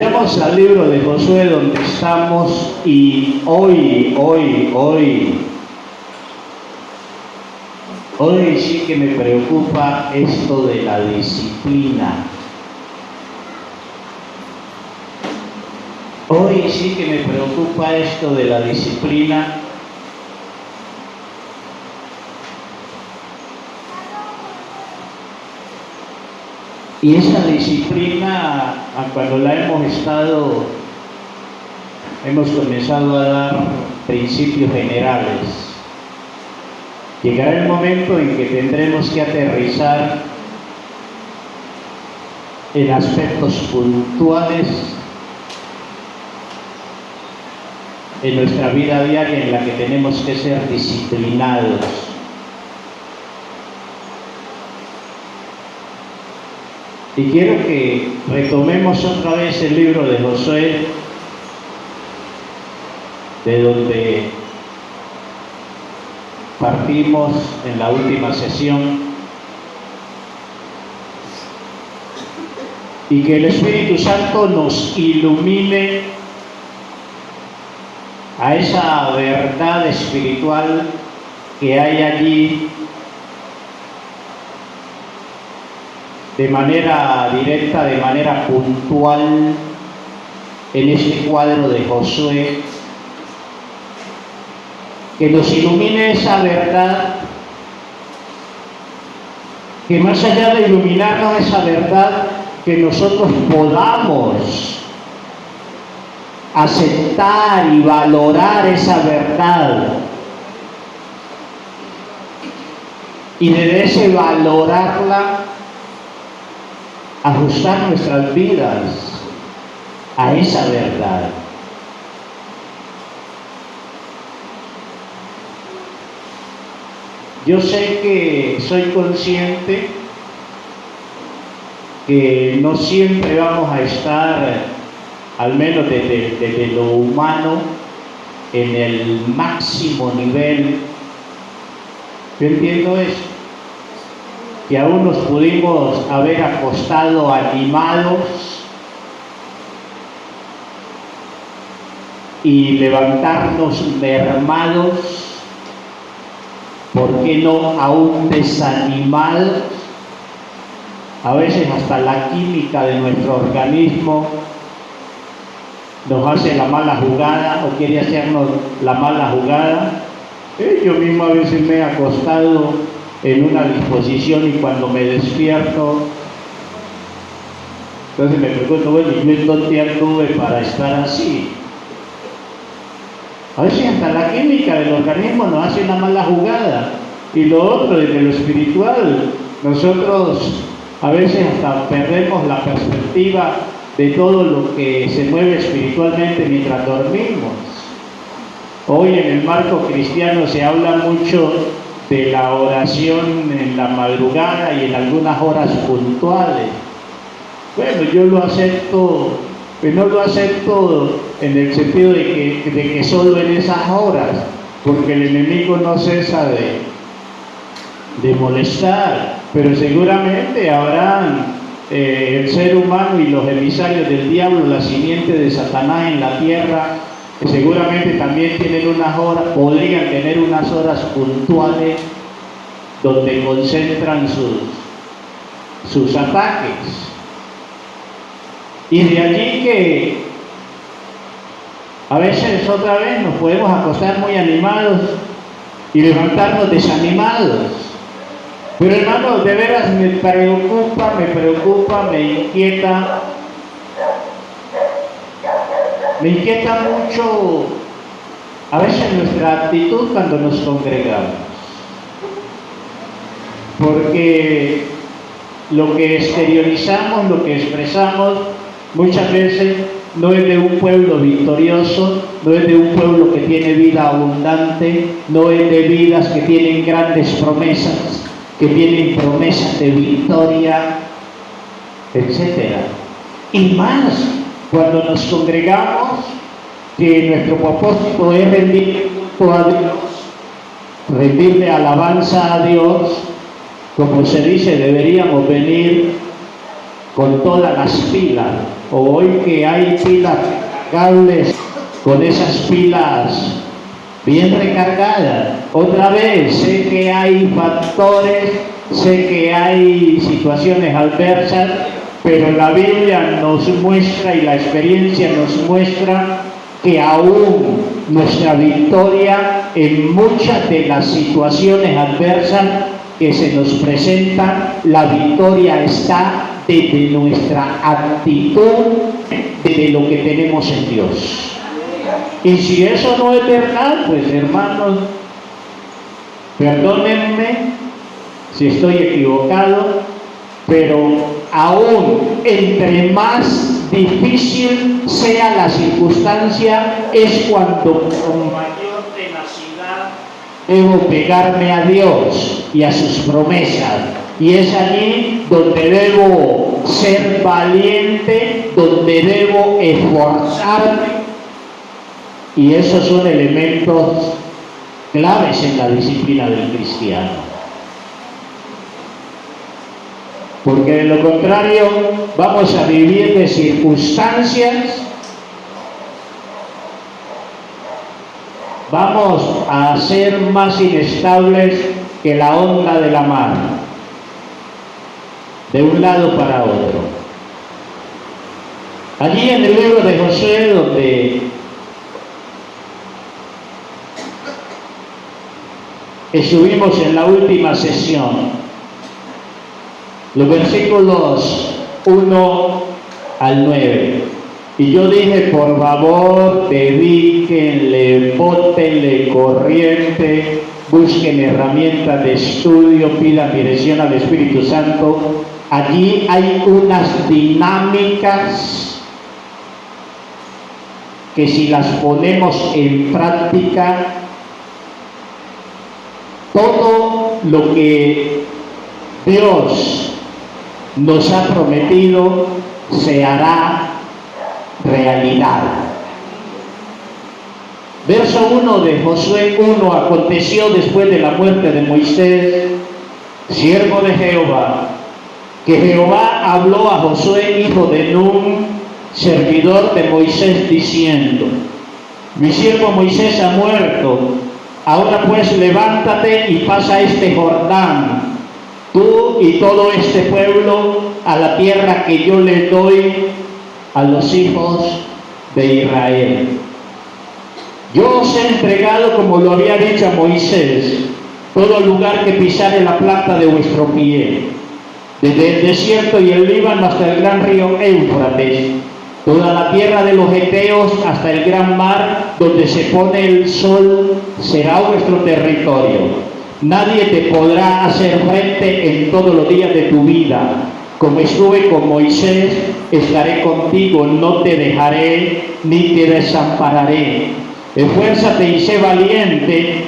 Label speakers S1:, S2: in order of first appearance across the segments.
S1: Vamos al libro de Josué donde estamos y hoy sí que me preocupa esto de la disciplina. Hoy sí que me preocupa esto de la disciplina. Y esa disciplina, cuando la hemos comenzado a dar principios generales. Llegará el momento en que tendremos que aterrizar en aspectos puntuales en nuestra vida diaria en la que tenemos que ser disciplinados. Y quiero que retomemos otra vez el libro de Josué, de donde partimos en la última sesión, y que el Espíritu Santo nos ilumine a esa verdad espiritual que hay allí de manera directa, de manera puntual, en este cuadro de Josué, que nos ilumine esa verdad, que más allá de iluminarnos esa verdad, que nosotros podamos aceptar y valorar esa verdad, y desde ese valorarla, ajustar nuestras vidas a esa verdad. Yo sé que soy consciente que no siempre vamos a estar, al menos desde lo humano, en el máximo nivel. Yo entiendo eso, que aún nos pudimos haber acostado animados y levantarnos mermados, ¿por qué no aún desanimados? A veces hasta la química de nuestro organismo nos hace la mala jugada o quiere hacernos la mala jugada. Yo mismo a veces me he acostado en una disposición y cuando me despierto, entonces me pregunto, bueno, ¿y yo en dónde anduve para estar así? A veces hasta la química del organismo nos hace una mala jugada. Y lo otro, desde lo espiritual, nosotros a veces hasta perdemos la perspectiva de todo lo que se mueve espiritualmente mientras dormimos. Hoy en el marco cristiano se habla mucho de la oración en la madrugada y en algunas horas puntuales. Bueno, yo lo acepto, pero no lo acepto en el sentido de que solo en esas horas, porque el enemigo no cesa de molestar, pero seguramente habrán el ser humano y los emisarios del diablo, la simiente de Satanás en la tierra, que seguramente también tienen unas horas, podrían tener unas horas puntuales donde concentran sus ataques. Y de allí que a veces otra vez nos podemos acostar muy animados y levantarnos desanimados. Pero hermano, de veras me preocupa, me inquieta mucho a veces nuestra actitud cuando nos congregamos. Porque lo que exteriorizamos, lo que expresamos, muchas veces no es de un pueblo victorioso, no es de un pueblo que tiene vida abundante, no es de vidas que tienen grandes promesas, que tienen promesas de victoria, etc. Y más cuando nos congregamos, que nuestro propósito es rendir culto a Dios, rendirle alabanza a Dios, como se dice, deberíamos venir con todas las pilas, o hoy que hay pilas cables, con esas pilas bien recargadas. Otra vez, sé que hay factores, sé que hay situaciones adversas, pero la Biblia nos muestra y la experiencia nos muestra que aún nuestra victoria en muchas de las situaciones adversas que se nos presentan, la victoria está desde nuestra actitud, de lo que tenemos en Dios. Y si eso no es verdad, pues hermanos, perdónenme si estoy equivocado, pero aún entre más difícil sea la circunstancia, es cuando con mayor tenacidad debo pegarme a Dios y a sus promesas. Y es allí donde debo ser valiente, donde debo esforzarme. Y esos son elementos claves en la disciplina del cristiano. Porque de lo contrario vamos a vivir de circunstancias, vamos a ser más inestables que la onda de la mar, de un lado para otro. Allí en el libro de Josué, donde estuvimos en la última sesión, los versículos 1 al 9. Y yo dije, por favor, dedíquenle, bótenle corriente, busquen herramientas de estudio, pidan dirección al Espíritu Santo. Allí hay unas dinámicas que si las ponemos en práctica, todo lo que Dios nos ha prometido se hará realidad. Verso 1 de Josué 1: aconteció después de la muerte de Moisés, siervo de Jehová, que Jehová habló a Josué, hijo de Nun, servidor de Moisés, diciendo: mi siervo Moisés ha muerto, ahora pues levántate y pasa este Jordán, tú y todo este pueblo, a la tierra que yo le doy a los hijos de Israel. Yo os he entregado, como lo había dicho a Moisés, todo lugar que pisare la planta de vuestro pie, desde el desierto y el Líbano hasta el gran río Éufrates, toda la tierra de los Heteos hasta el gran mar, donde se pone el sol, será vuestro territorio. Nadie te podrá hacer frente en todos los días de tu vida. Como estuve con Moisés, estaré contigo, no te dejaré ni te desampararé. Esfuérzate y sé valiente,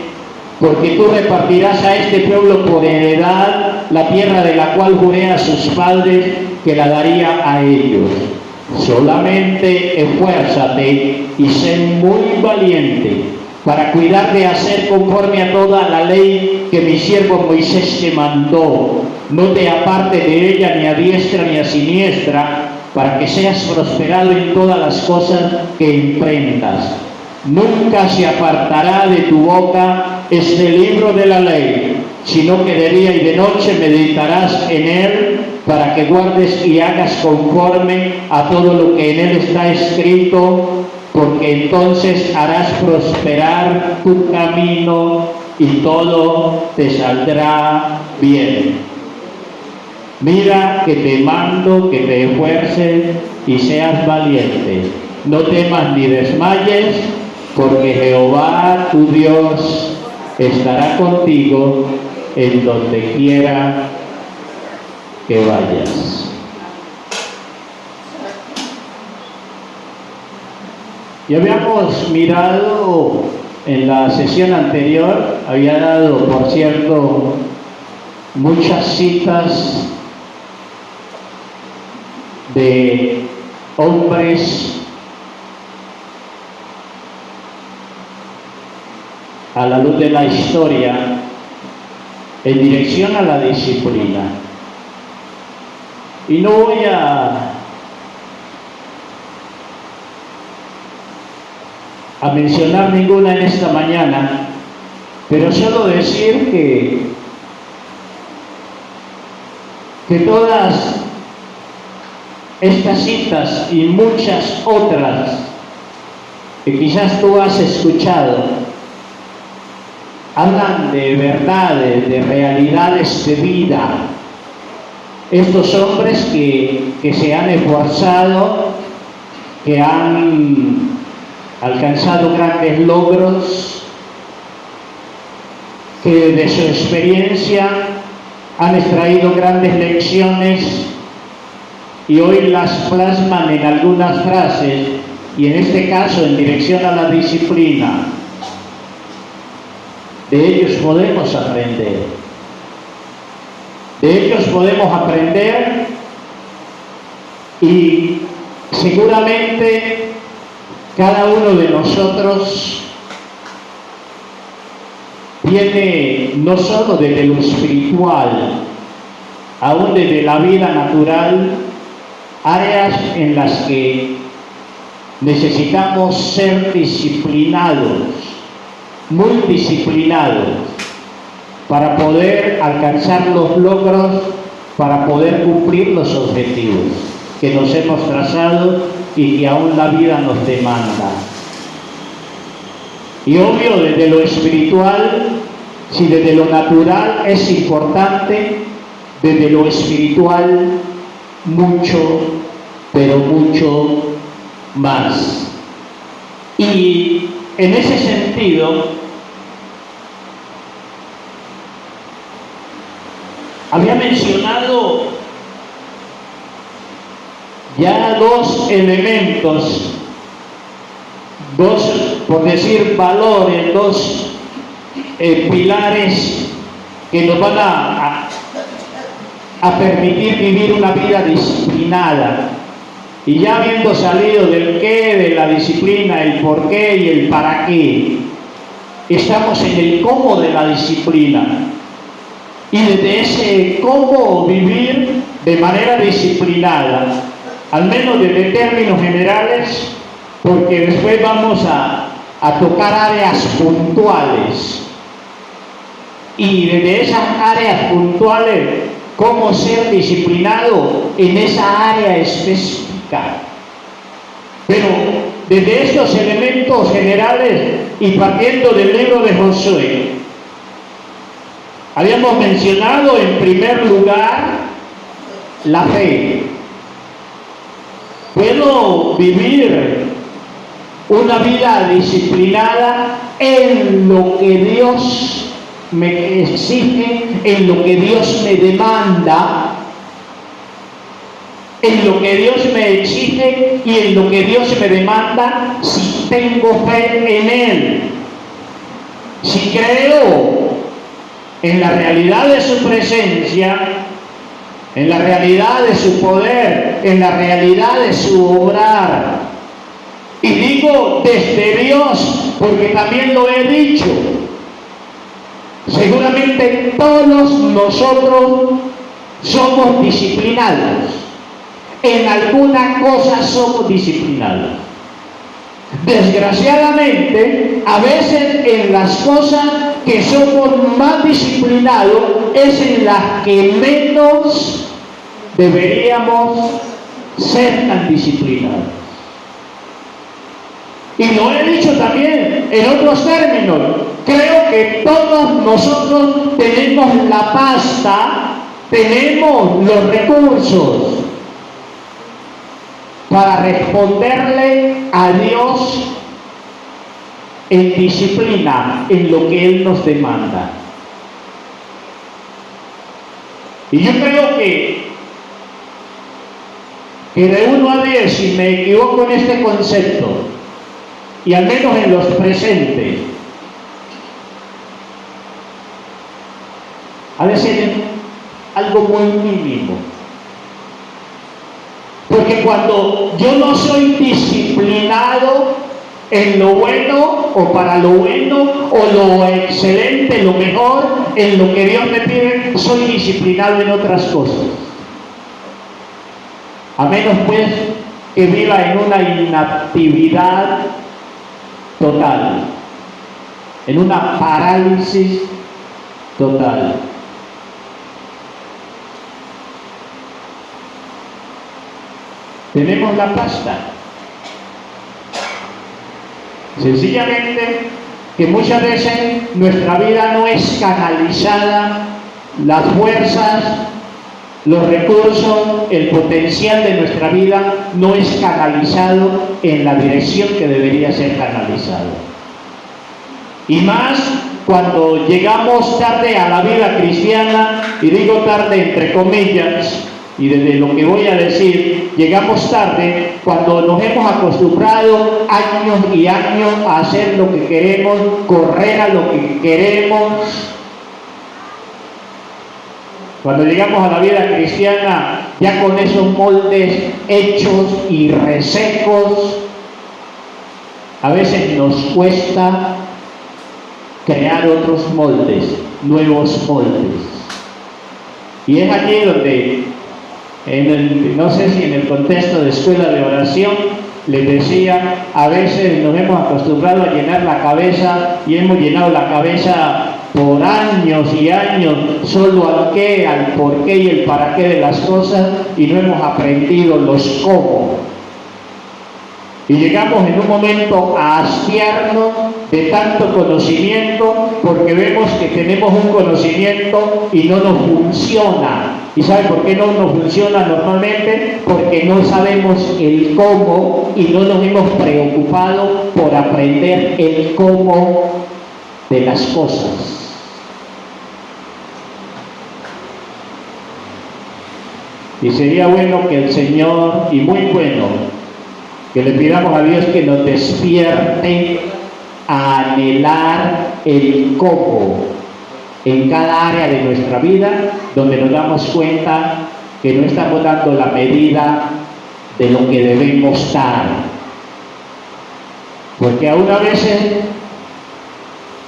S1: porque tú repartirás a este pueblo por heredad la tierra de la cual juré a sus padres que la daría a ellos. Solamente esfuérzate y sé muy valiente para cuidar de hacer conforme a toda la ley que mi siervo Moisés te mandó. No te apartes de ella ni a diestra ni a siniestra, para que seas prosperado en todas las cosas que emprendas. Nunca se apartará de tu boca este libro de la ley, sino que de día y de noche meditarás en él, para que guardes y hagas conforme a todo lo que en él está escrito, porque entonces harás prosperar tu camino y todo te saldrá bien. Mira que te mando que te esfuerces y seas valiente. No temas ni desmayes, porque Jehová tu Dios estará contigo en donde quiera que vayas. Y habíamos mirado en la sesión anterior, había dado, por cierto, muchas citas de hombres a la luz de la historia en dirección a la disciplina. Y no voy a mencionar ninguna en esta mañana, pero solo decir que todas estas citas y muchas otras que quizás tú has escuchado hablan de verdades, de realidades de vida. Estos hombres que se han esforzado, que han alcanzado grandes logros, que de su experiencia han extraído grandes lecciones y hoy las plasman en algunas frases, y en este caso en dirección a la disciplina. De ellos podemos aprender. De ellos podemos aprender y seguramente cada uno de nosotros viene no solo desde lo espiritual, aún desde la vida natural, áreas en las que necesitamos ser disciplinados, muy disciplinados, para poder alcanzar los logros, para poder cumplir los objetivos que nos hemos trazado y que aún la vida nos demanda. Y obvio, desde lo espiritual, si desde lo natural es importante, desde lo espiritual mucho, pero mucho más. Y en ese sentido, había mencionado ya dos elementos, por decir valores, dos pilares que nos van a permitir vivir una vida disciplinada. Y ya habiendo salido del qué de la disciplina, el por qué y el para qué, estamos en el cómo de la disciplina. Y desde ese cómo vivir de manera disciplinada, al menos desde términos generales, porque después vamos a tocar áreas puntuales. Y desde esas áreas puntuales, cómo ser disciplinado en esa área específica. Pero desde estos elementos generales y partiendo del libro de Josué, habíamos mencionado en primer lugar la fe. Puedo vivir una vida disciplinada en lo que Dios me exige, en lo que Dios me demanda, en lo que Dios me exige y en lo que Dios me demanda, si tengo fe en Él, si creo en la realidad de su presencia, en la realidad de su poder, en la realidad de su obrar. Y digo desde Dios, porque también lo he dicho. Seguramente todos nosotros somos disciplinados. En alguna cosa somos disciplinados. Desgraciadamente, a veces en las cosas que somos más disciplinados es en las que menos deberíamos ser tan disciplinados. Y lo he dicho también en otros términos. Creo que todos nosotros tenemos la pasta, tenemos los recursos para responderle a Dios en disciplina, en lo que Él nos demanda. Y yo creo que de 1 a 10, si me equivoco en este concepto, y al menos en los presentes, ha de ser algo muy mínimo. Porque cuando yo no soy disciplinado en lo bueno o para lo bueno o lo excelente, lo mejor, en lo que Dios me pide, soy disciplinado en otras cosas. a menos pues que viva en una inactividad total, en una parálisis total. Tenemos la pasta. Sencillamente que muchas veces nuestra vida no es canalizada, las fuerzas, los recursos, el potencial de nuestra vida no es canalizado en la dirección que debería ser canalizado. Y más cuando llegamos tarde a la vida cristiana, y digo tarde entre comillas, y desde lo que voy a decir, llegamos tarde cuando nos hemos acostumbrado años y años a hacer lo que queremos, correr a lo que queremos. Cuando llegamos a la vida cristiana, ya con esos moldes hechos y resecos, a veces nos cuesta crear otros moldes, nuevos moldes. Y es allí donde, no sé si en el contexto de escuela de oración, les decía, a veces nos hemos acostumbrado a llenar la cabeza y hemos llenado la cabeza por años y años solo al qué, al por qué y el para qué de las cosas, y no hemos aprendido los cómo. Y llegamos en un momento a hastiarnos de tanto conocimiento porque vemos que tenemos un conocimiento y no nos funciona. ¿Y sabe por qué no nos funciona normalmente? Porque no sabemos el cómo y no nos hemos preocupado por aprender el cómo de las cosas. Y sería bueno que el Señor, y muy bueno, que le pidamos a Dios que nos despierte a anhelar el cómo en cada área de nuestra vida, donde nos damos cuenta que no estamos dando la medida de lo que debemos dar. Porque aún a veces,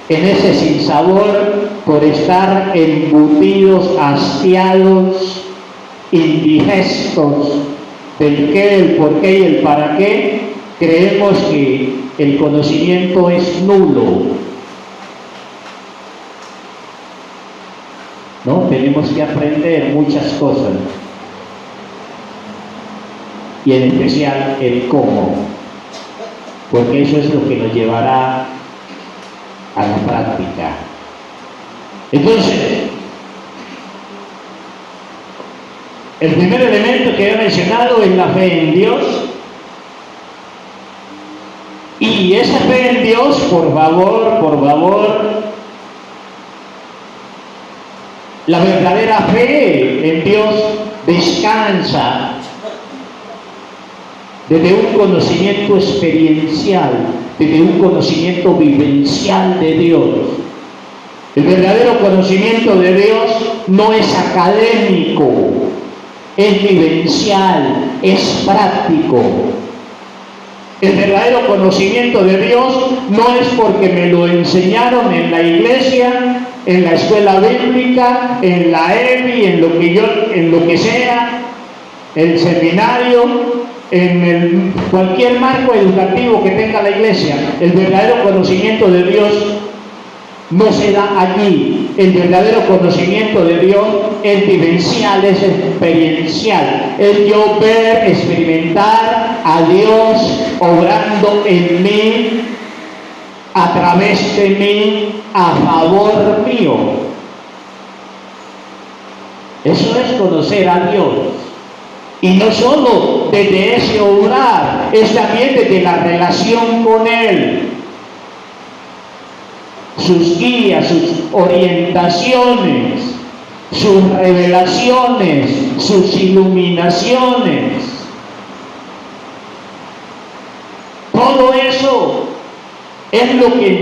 S1: en ese sinsabor, por estar embutidos, hastiados, indigestos del qué, el por qué y el para qué, creemos que el conocimiento es nulo. ¿No? Tenemos que aprender muchas cosas, y en especial el cómo, porque eso es lo que nos llevará a la práctica. Entonces, el primer elemento que he mencionado es la fe en Dios. Y esa fe en Dios, por favor, la verdadera fe en Dios descansa desde un conocimiento experiencial, desde un conocimiento vivencial de Dios. El verdadero conocimiento de Dios no es académico, es vivencial, es práctico. El verdadero conocimiento de Dios no es porque me lo enseñaron en la iglesia, en la escuela bíblica, en la EBI, en lo que sea, el seminario, en cualquier marco educativo que tenga la iglesia. El verdadero conocimiento de Dios no se da allí. El verdadero conocimiento de Dios es vivencial, es experiencial. Es yo ver, experimentar a Dios obrando en mí, a través de mí, a favor mío. Eso es conocer a Dios. Y no solo desde ese obrar, es también desde la relación con Él. Sus guías, sus orientaciones, sus revelaciones, sus iluminaciones. Todo eso es lo que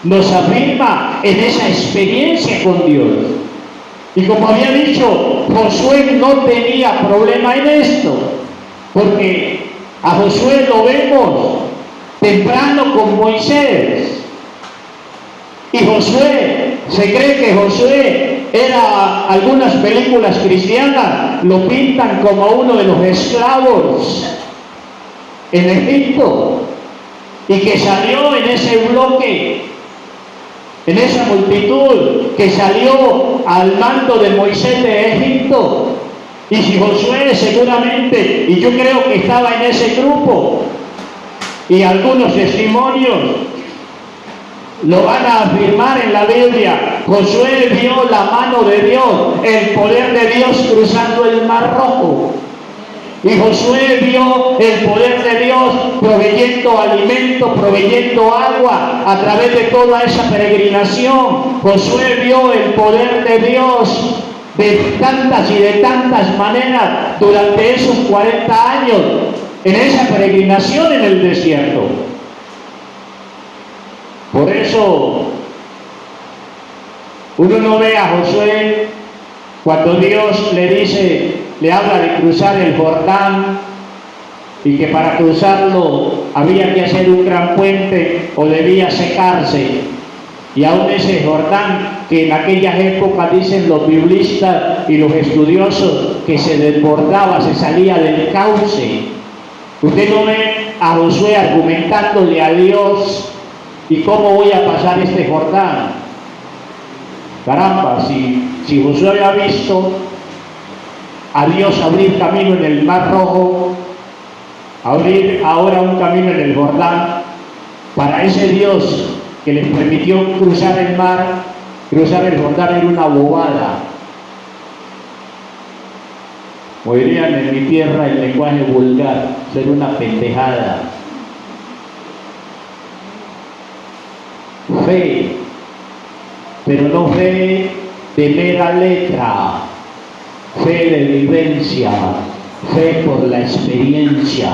S1: nos afirma en esa experiencia con Dios. Y como había dicho, Josué no tenía problema en esto, porque a Josué lo vemos temprano con Moisés. Y Josué, se cree que Josué algunas películas cristianas lo pintan como uno de los esclavos en Egipto, y que salió en ese bloque, en esa multitud que salió al mando de Moisés de Egipto. Y si Josué seguramente, y yo creo que estaba en ese grupo, y algunos testimonios lo van a afirmar en la Biblia, Josué vio la mano de Dios, el poder de Dios cruzando el Mar Rojo. Y Josué vio el poder de Dios proveyendo alimento, proveyendo agua a través de toda esa peregrinación. Josué vio el poder de Dios de tantas y de tantas maneras durante esos 40 años en esa peregrinación en el desierto. Por eso uno no ve a Josué cuando Dios le habla de cruzar el Jordán, y que para cruzarlo había que hacer un gran puente o debía secarse. Y aún ese Jordán, que en aquellas épocas dicen los biblistas y los estudiosos que se desbordaba, se salía del cauce. Usted no ve a Josué argumentándole a Dios: ¿y cómo voy a pasar este Jordán? Caramba, si Josué había visto a Dios abrir camino en el Mar Rojo, abrir ahora un camino en el Jordán, para ese Dios que les permitió cruzar el mar, cruzar el Jordán era una bobada. O dirían en mi tierra el lenguaje vulgar, ser una pendejada. Fe, pero no fe de mera letra, fe de vivencia, fe por la experiencia.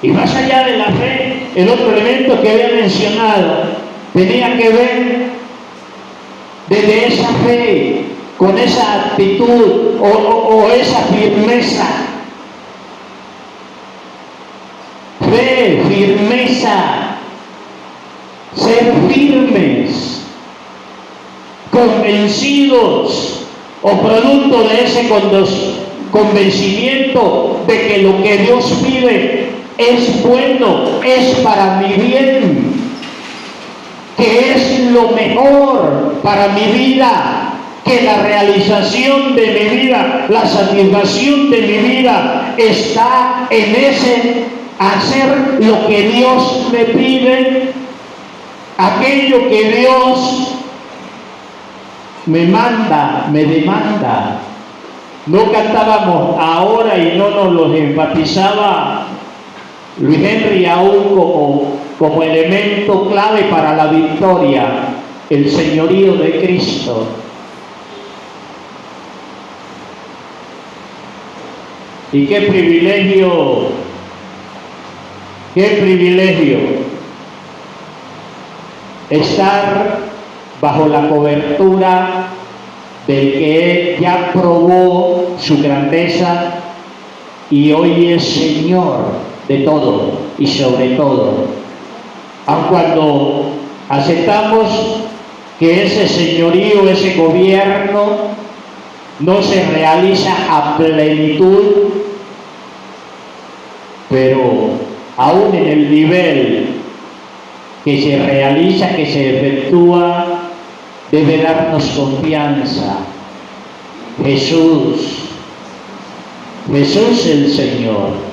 S1: Y más allá de la fe, el otro elemento que había mencionado tenía que ver desde esa fe, con esa actitud o esa firmeza. Fe, firmeza, ser firmes, convencidos o producto de ese convencimiento de que lo que Dios pide es bueno, es para mi bien, que es lo mejor para mi vida, que la realización de mi vida, la satisfacción de mi vida está en ese hacer lo que Dios me pide, aquello que Dios me manda, me demanda. No cantábamos ahora y no nos los enfatizaba Luis Henry aún como elemento clave para la victoria, el señorío de Cristo. Y qué privilegio estar bajo la cobertura del que ya probó su grandeza y hoy es Señor de todo y sobre todo. Aun cuando aceptamos que ese señorío, ese gobierno no se realiza a plenitud, pero aún en el nivel que se realiza, que se efectúa, debe darnos confianza. Jesús el Señor.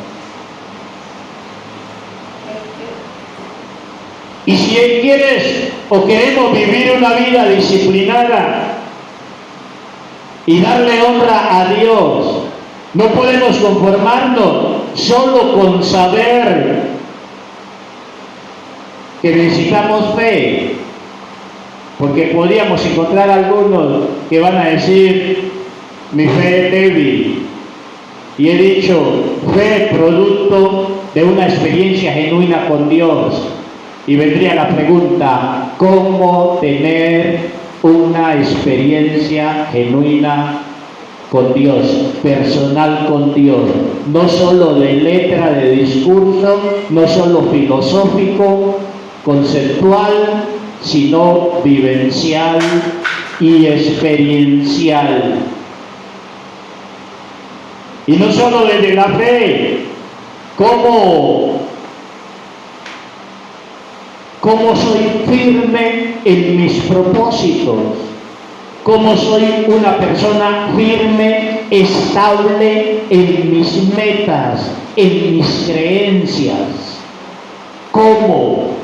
S1: Y si quieres o queremos vivir una vida disciplinada y darle honra a Dios, no podemos conformarnos solo con saber que necesitamos fe, porque podríamos encontrar algunos que van a decir: mi fe es débil. Y he dicho, fe producto de una experiencia genuina con Dios. Y vendría la pregunta: ¿cómo tener una experiencia genuina con Dios, personal con Dios? No solo de letra, de discurso, no solo filosófico, conceptual, sino vivencial y experiencial. Y no solo desde la fe, cómo soy firme en mis propósitos, cómo soy una persona firme, estable en mis metas, en mis creencias. ¿Cómo?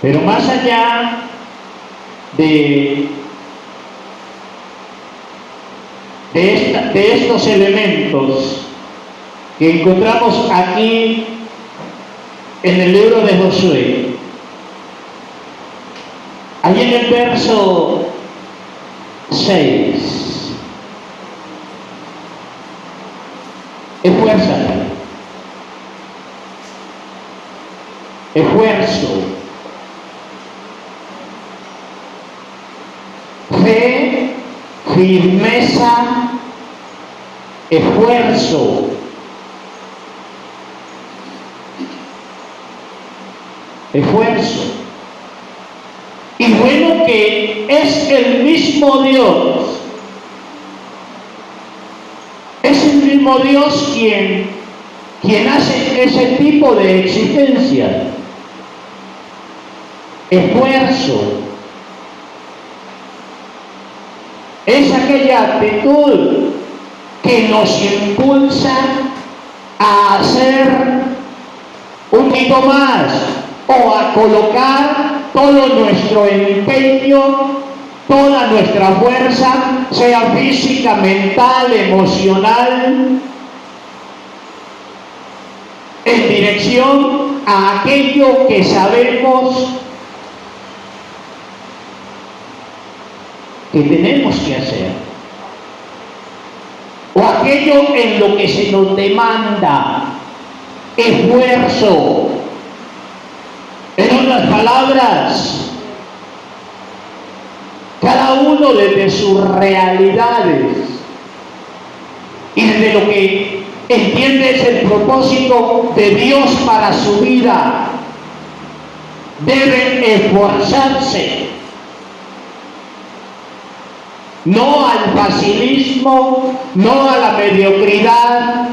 S1: Pero más allá de estos elementos que encontramos aquí en el libro de Josué, ahí en el verso 6, esfuerzo, fe, firmeza, esfuerzo. Y bueno, que es el mismo Dios. Es el mismo Dios quien hace ese tipo de exigencia. Esfuerzo. Es aquella actitud que nos impulsa a hacer un poquito más o a colocar todo nuestro empeño, toda nuestra fuerza, sea física, mental, emocional, en dirección a aquello que sabemos que tenemos que hacer, o aquello en lo que se nos demanda esfuerzo. En otras palabras, cada uno desde sus realidades y desde lo que entiende es el propósito de Dios para su vida, debe esforzarse. No al facilismo, no a la mediocridad.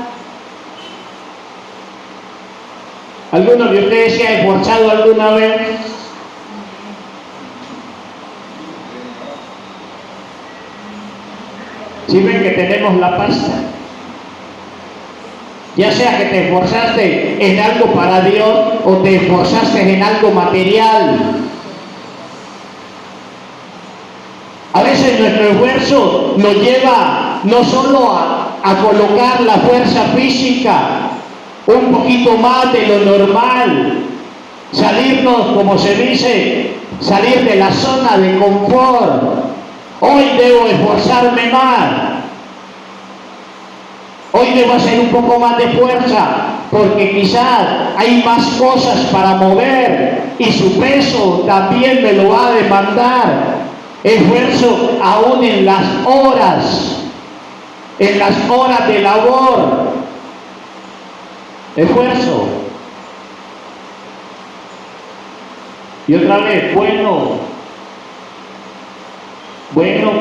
S1: ¿Alguno de ustedes se ha esforzado alguna vez? Si ven que tenemos la pasta, ya sea que te esforzaste en algo para Dios o te esforzaste en algo material. A veces nuestro esfuerzo nos lleva no solo a colocar la fuerza física un poquito más de lo normal, salirnos, como se dice, salir de la zona de confort. Hoy debo esforzarme más, hoy debo hacer un poco más de fuerza, porque quizás hay más cosas para mover y su peso también me lo va a demandar. Esfuerzo aún en las horas de labor. Esfuerzo. Y otra vez, bueno,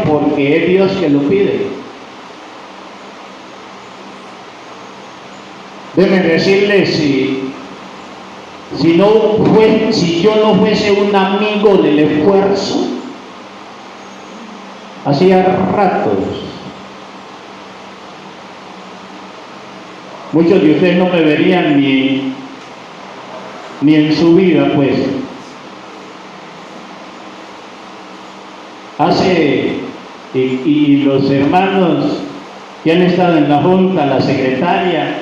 S1: porque es Dios que lo pide. Déjenme decirles, si yo no fuese un amigo del esfuerzo, hacía ratos. Muchos de ustedes no me verían ni en su vida, pues. Y los hermanos que han estado en la Junta, la secretaria,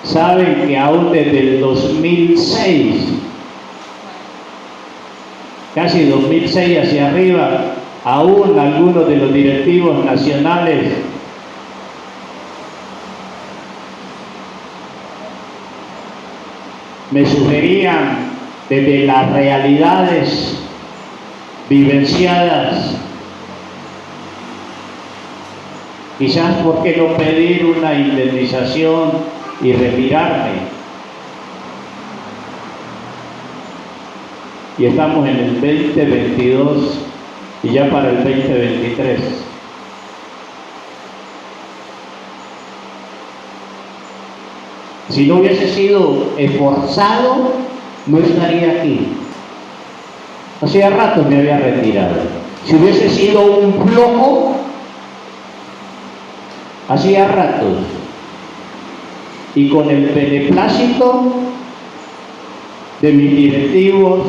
S1: saben que aún desde el 2006, casi 2006 hacia arriba, aún algunos de los directivos nacionales me sugerían desde las realidades vivenciadas Quizás, ¿por qué no pedir una indemnización y retirarme? Y estamos en el 2022 y ya para el 2023. Si no hubiese sido esforzado, no estaría aquí. Hacía rato me había retirado. Si hubiese sido un flojo, hacía rato. Y con el beneplácito de mis directivos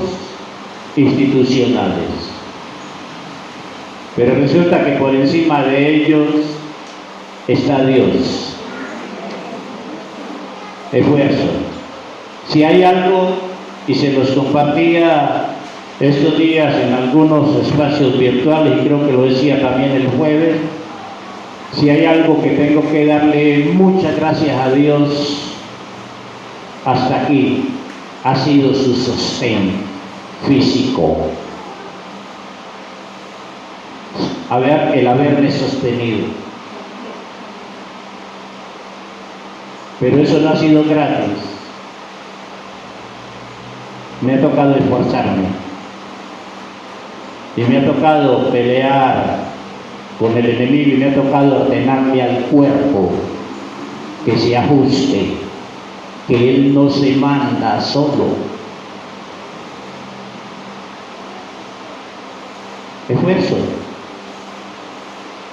S1: institucionales. Pero resulta que por encima de ellos está Dios. Esfuerzo. Si hay algo, y se los compartía estos días en algunos espacios virtuales, y creo que lo decía también el jueves, si hay algo que tengo que darle muchas gracias a Dios hasta aquí, ha sido su sostén físico. El haberme sostenido. Pero eso no ha sido gratis. Me ha tocado esforzarme. Y me ha tocado pelear con el enemigo y me ha tocado ordenarle al cuerpo que se ajuste, que él no se manda solo. Esfuerzo.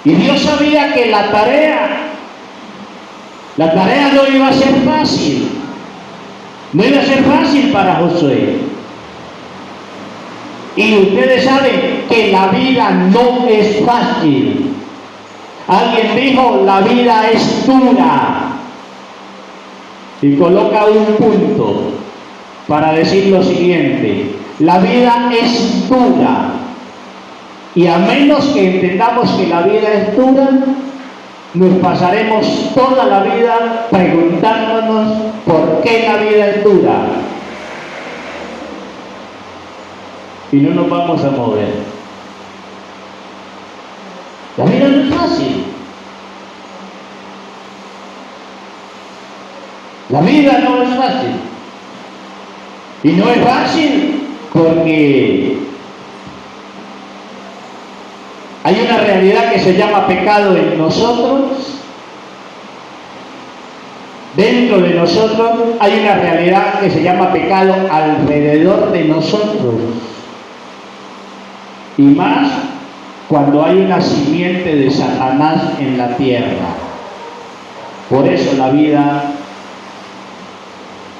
S1: Y Dios sabía que la tarea no iba a ser fácil. No iba a ser fácil para Josué. Y ustedes saben que la vida no es fácil. Alguien dijo, la vida es dura. Y coloca un punto para decir lo siguiente: la vida es dura. Y a menos que entendamos que la vida es dura, nos pasaremos toda la vida preguntándonos por qué la vida es dura. Y no nos vamos a mover. La vida no es fácil. La vida no es fácil. Y no es fácil porque hay una realidad que se llama pecado en nosotros. Dentro de nosotros hay una realidad que se llama pecado alrededor de nosotros. Y más cuando hay una simiente de Satanás en la tierra. Por eso la vida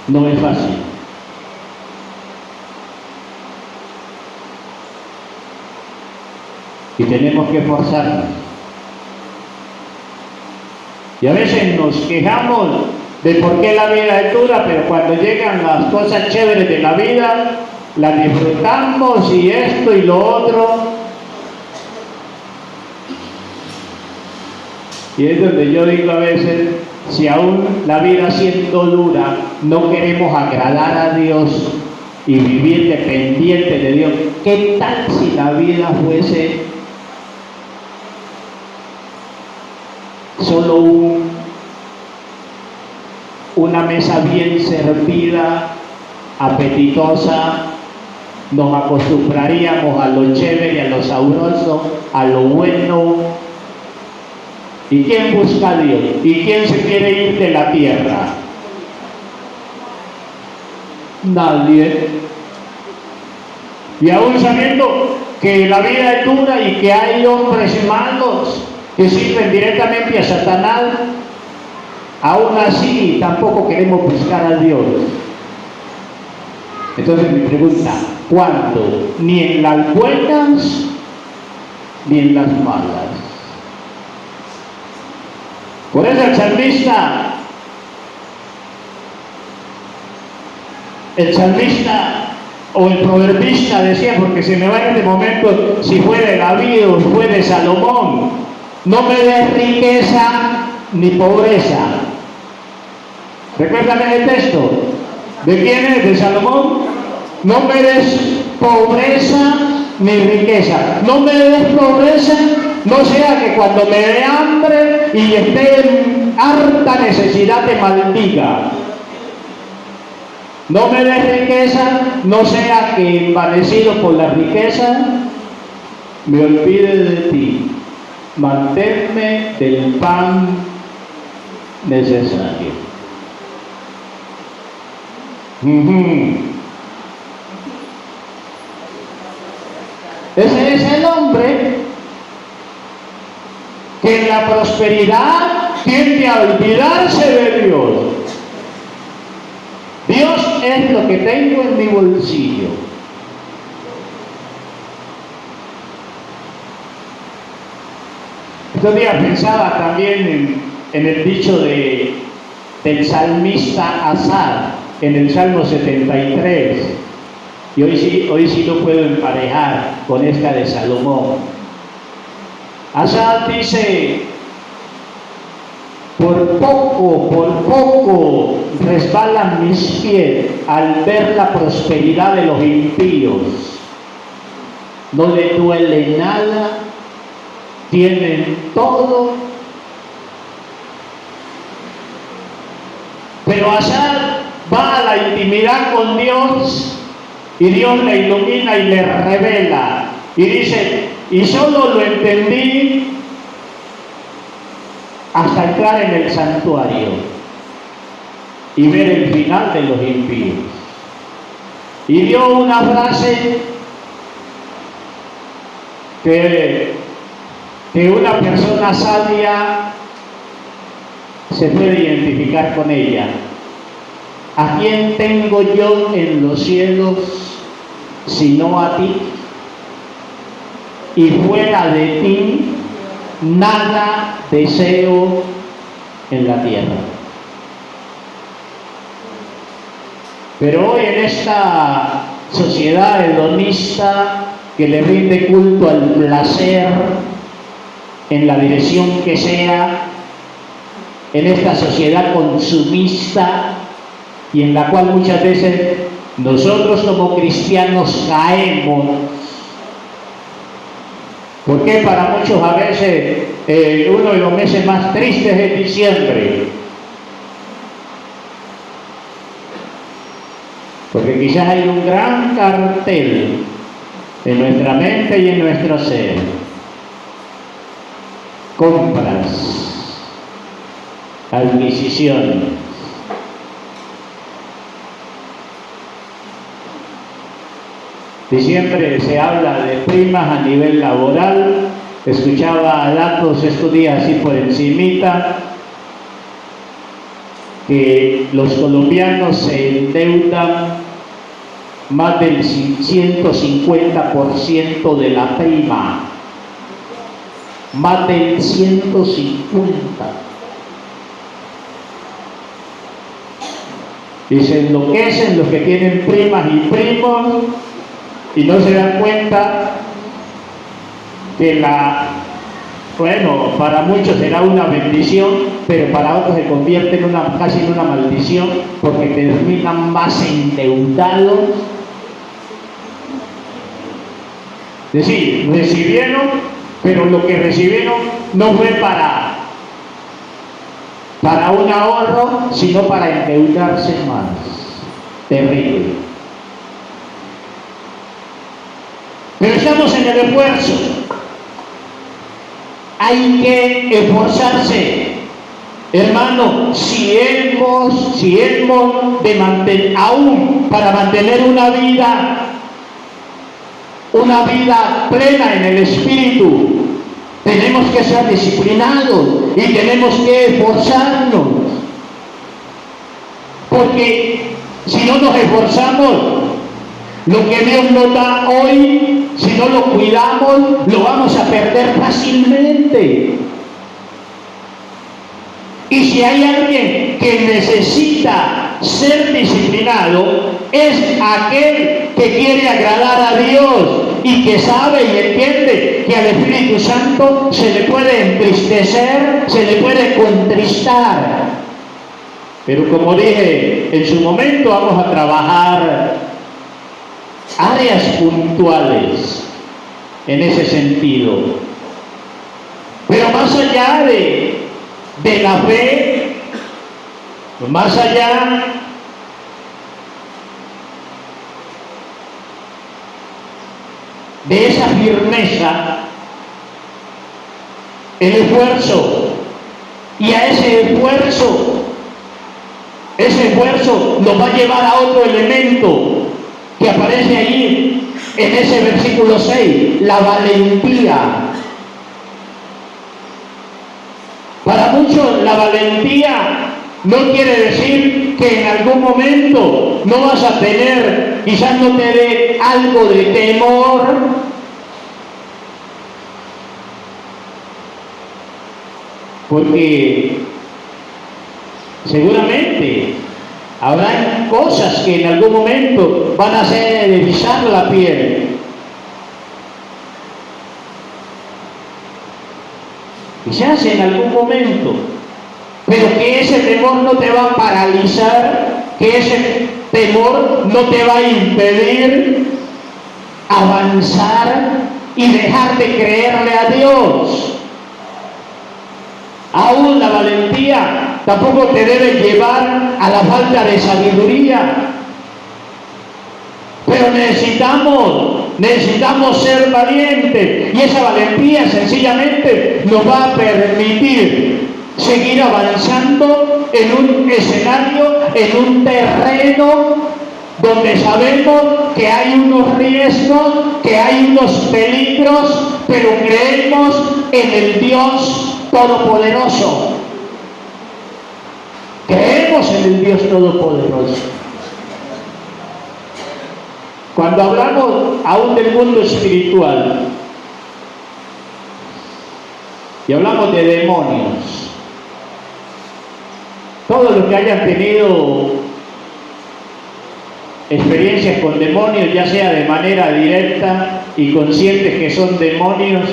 S1: no es fácil. Y tenemos que esforzarnos. Y a veces nos quejamos de por qué la vida es dura, pero cuando llegan las cosas chéveres de la vida, las disfrutamos y esto y lo otro. Y es donde yo digo a veces, si aún la vida siendo dura, no queremos agradar a Dios y vivir dependiente de Dios, ¿qué tal si la vida fuese solo una mesa bien servida, apetitosa? Nos acostumbraríamos a lo chévere, a lo sabroso, a lo bueno. ¿Y quién busca a Dios? ¿Y quién se quiere ir de la tierra? Nadie. Y aún sabiendo que la vida es dura y que hay hombres malos que sirven directamente a Satanás, aún así tampoco queremos buscar a Dios. Entonces mi pregunta, ¿cuándo? Ni en las buenas ni en las malas. Por eso el salmista o el proverbista decía, porque se me va en este momento, si fue de David o fue de Salomón: no me des riqueza ni pobreza. Recuérdame el texto. ¿De quién es? ¿De Salomón? No me des pobreza ni riqueza. No me des pobreza no sea que cuando me dé hambre y esté en harta necesidad te maldiga. No me des riqueza, no sea que envanecido por la riqueza me olvide de ti. Manténme del pan necesario. Ese es el hombre que en la prosperidad tiende a olvidarse de Dios. Dios es lo que tengo en mi bolsillo. Estos días pensaba también en el dicho del salmista Asaf, en el Salmo 73, y hoy sí lo puedo emparejar con esta de Salomón. Asaf dice: por poco resbalan mis pies al ver la prosperidad de los impíos. No le duele nada, tienen todo. Pero Asaf va a la intimidad con Dios y Dios le ilumina y le revela. Y dice: y solo lo entendí hasta entrar en el santuario y ver el final de los impíos. Y dio una frase que una persona sabia se puede identificar con ella. ¿A quién tengo yo en los cielos sino a ti? Y fuera de ti nada deseo en la tierra. Pero hoy en esta sociedad hedonista que le rinde culto al placer en la dirección que sea, en esta sociedad consumista y en la cual muchas veces nosotros como cristianos caemos, porque para muchos a veces uno de los meses más tristes es diciembre, porque quizás hay un gran cartel en nuestra mente y en nuestro ser: compras, adquisiciones. Y siempre se habla de primas a nivel laboral. Escuchaba datos estos días así por encimita, que los colombianos se endeudan más del 150% de la prima. Más del 150. Y se enloquecen los que tienen primas y primos y no se dan cuenta que para muchos será una bendición, pero para otros se convierte casi en una maldición, porque terminan más endeudados. Es decir, recibieron, pero lo que recibieron no fue para un ahorro, sino para endeudarse más. Terrible. Pero estamos en el esfuerzo. Hay que esforzarse, hermano. Si hemos de mantener, aún para mantener una vida plena en el espíritu, tenemos que ser disciplinados y tenemos que esforzarnos, porque si no nos esforzamos, lo que Dios nos da hoy, si no lo cuidamos, lo vamos a perder fácilmente. Y si hay alguien que necesita ser disciplinado, es aquel que quiere agradar a Dios y que sabe y entiende que al Espíritu Santo se le puede entristecer, se le puede contristar. Pero como dije, en su momento vamos a trabajar áreas puntuales en ese sentido. de la fe, más allá de esa firmeza, el esfuerzo, y a ese esfuerzo nos va a llevar a otro elemento que aparece allí en ese versículo 6, la valentía. Para muchos la valentía no quiere decir que en algún momento no vas a tener, quizás no te dé algo de temor, porque seguramente habrán cosas que en algún momento van a hacer erizar la piel. Quizás en algún momento, pero que ese temor no te va a paralizar, que ese temor no te va a impedir avanzar y dejar de creerle a Dios. Aún la valentía tampoco te debe llevar a la falta de sabiduría. Pero necesitamos ser valientes, y esa valentía sencillamente nos va a permitir seguir avanzando en un escenario, en un terreno donde sabemos que hay unos riesgos, que hay unos peligros, pero creemos en el Dios Todopoderoso. Creemos en el Dios Todopoderoso. Cuando hablamos aún del mundo espiritual y hablamos de demonios, todos los que hayan tenido experiencias con demonios, ya sea de manera directa y conscientes que son demonios,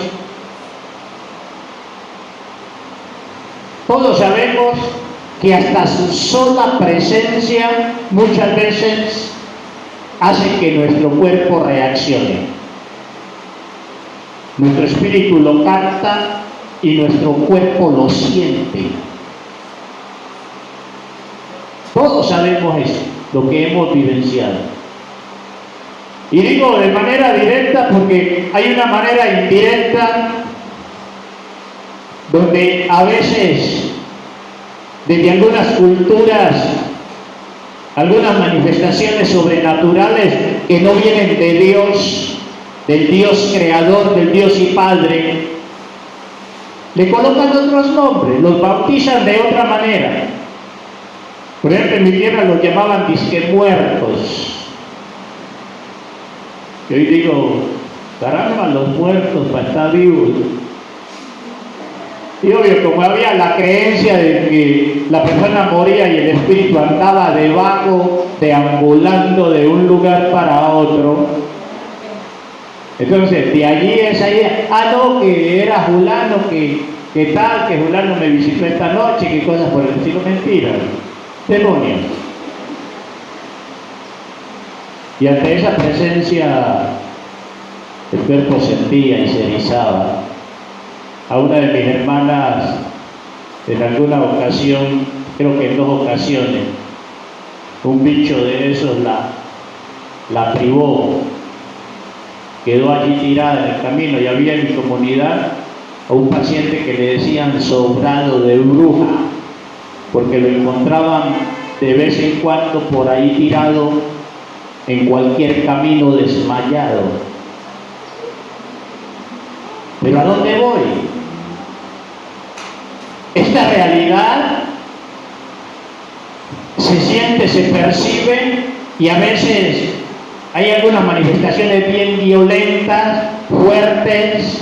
S1: todos sabemos que hasta su sola presencia muchas veces hace que nuestro cuerpo reaccione. Nuestro espíritu lo capta y nuestro cuerpo lo siente. Todos sabemos eso, lo que hemos vivenciado. Y digo de manera directa porque hay una manera indirecta donde a veces, desde algunas culturas, algunas manifestaciones sobrenaturales que no vienen de Dios, del Dios creador, del Dios y Padre, le colocan otros nombres, los bautizan de otra manera. Por ejemplo, en mi tierra los llamaban disque muertos. Y hoy digo, caramba, los muertos para estar vivos. Y obvio, como había la creencia de que la persona moría y el espíritu andaba de vago, deambulando de un lugar para otro, entonces de allí esa idea, no, que era fulano, que tal, que fulano me visitó esta noche, que cosas por el estilo. Mentira, demonios. Y ante esa presencia el cuerpo sentía y se erizaba. A una de mis hermanas, en alguna ocasión, creo que en 2 ocasiones, un bicho de esos la privó, quedó allí tirada en el camino. Y había en mi comunidad a un paciente que le decían sobrado de bruja, porque lo encontraban de vez en cuando por ahí tirado en cualquier camino, desmayado. Pero ¿a dónde voy? Esta realidad se siente, se percibe, y a veces hay algunas manifestaciones bien violentas, fuertes.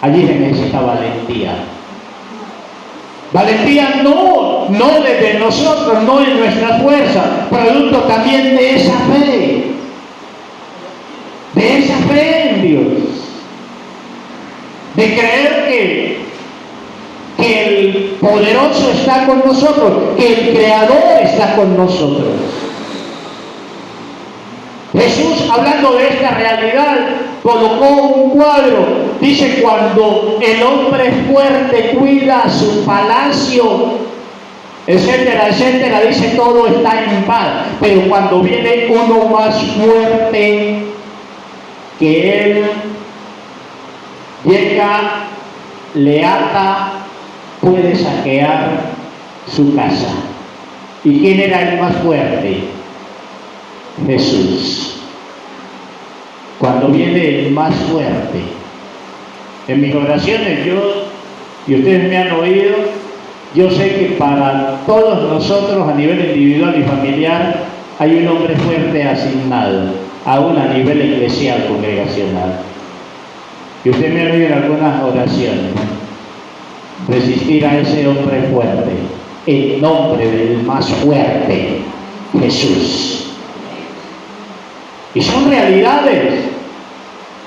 S1: Allí se necesita valentía. Valentía no desde nosotros, no en nuestra fuerza, producto también de esa fe en Dios, de creer que el poderoso está con nosotros, que el creador está con nosotros. Jesús, hablando de esta realidad, colocó un cuadro. Dice, cuando el hombre fuerte cuida su palacio, etcétera, etcétera, dice, todo está en paz. Pero cuando viene uno más fuerte que él, llega, le ata, puede saquear su casa. ¿Y quién era el más fuerte? Jesús. Cuando viene el más fuerte. En mis oraciones y ustedes me han oído, yo sé que para todos nosotros a nivel individual y familiar hay un hombre fuerte asignado, aún a nivel eclesial, congregacional. Y usted me ha oído en algunas oraciones resistir a ese hombre fuerte, en nombre del más fuerte, Jesús. Y son realidades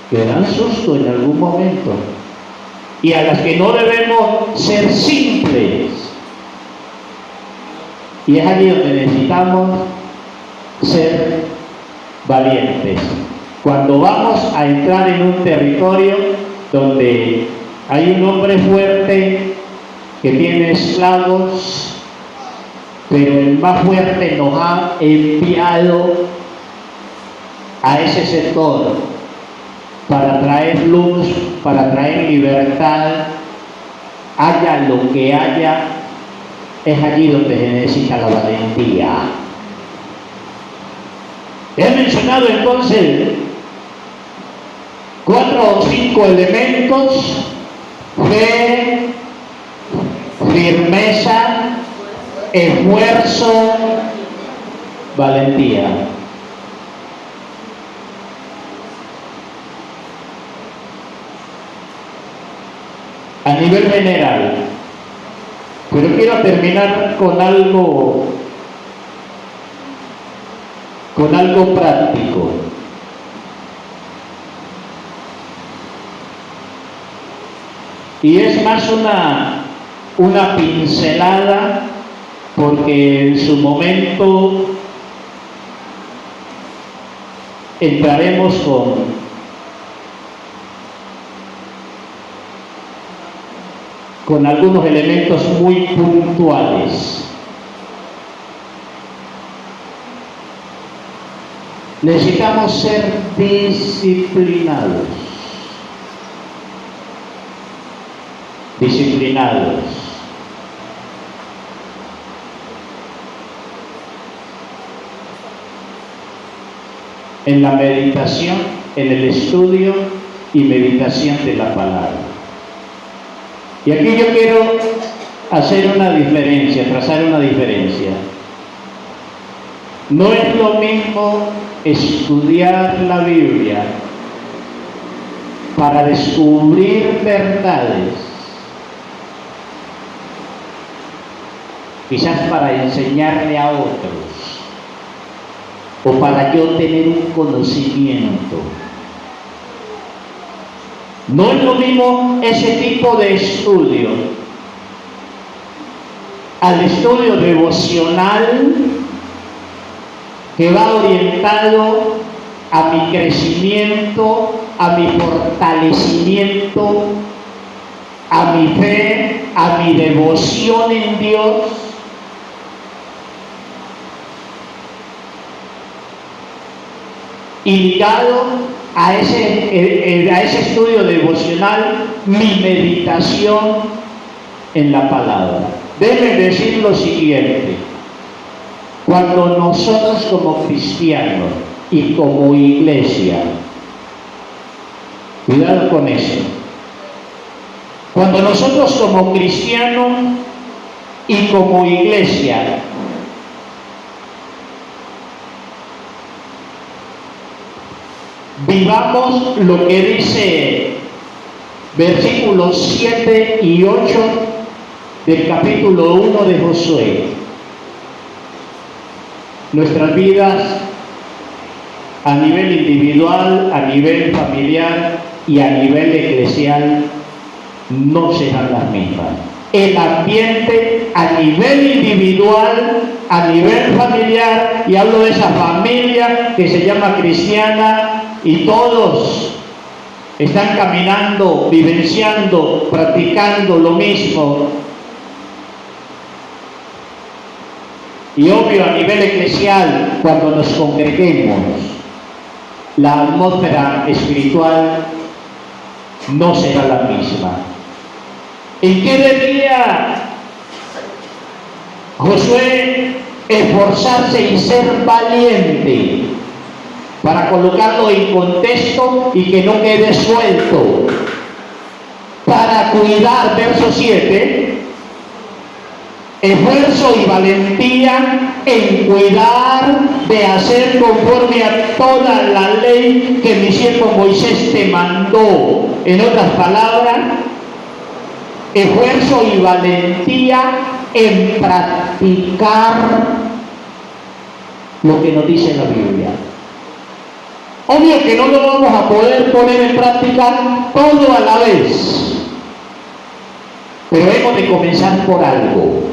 S1: que dan susto en algún momento y a las que no debemos ser simples. Y es allí donde necesitamos ser valientes. Cuando vamos a entrar en un territorio donde hay un hombre fuerte que tiene esclavos, pero el más fuerte nos ha enviado a ese sector para traer luz, para traer libertad, haya lo que haya, es allí donde se necesita la valentía. He mencionado entonces 4 o 5 elementos: fe, firmeza, esfuerzo, valentía. A nivel general, pero quiero terminar con algo práctico. Y es más una pincelada, porque en su momento entraremos con algunos elementos muy puntuales. Necesitamos ser disciplinados. En la meditación, en el estudio y meditación de la palabra. Y aquí yo quiero hacer una diferencia, trazar una diferencia. No es lo mismo estudiar la Biblia para descubrir verdades, quizás para enseñarle a otros, o para yo tener un conocimiento. No es lo mismo ese tipo de estudio al estudio devocional, que va orientado a mi crecimiento, a mi fortalecimiento, a mi fe, a mi devoción en Dios. Y ligado a ese estudio devocional, mi meditación en la palabra. Déjenme decir lo siguiente: cuando nosotros como cristianos y como iglesia, cuidado con eso, cuando nosotros como cristianos y como iglesia vivamos lo que dice versículos 7 y 8 del capítulo 1 de Josué, nuestras vidas a nivel individual, a nivel familiar y a nivel eclesial no serán las mismas. El ambiente a nivel individual, a nivel familiar, y hablo de esa familia que se llama cristiana, y todos están caminando, vivenciando, practicando lo mismo. Y obvio, a nivel eclesial, cuando nos congreguemos, la atmósfera espiritual no será la misma. ¿En qué debía Josué esforzarse y ser valiente? Para colocarlo en contexto y que no quede suelto. Para cuidar, verso 7, esfuerzo y valentía en cuidar de hacer conforme a toda la ley que mi siervo Moisés te mandó. En otras palabras, esfuerzo y valentía en practicar lo que nos dice la Biblia. Obvio que no lo vamos a poder poner en práctica todo a la vez, pero hemos de comenzar por algo,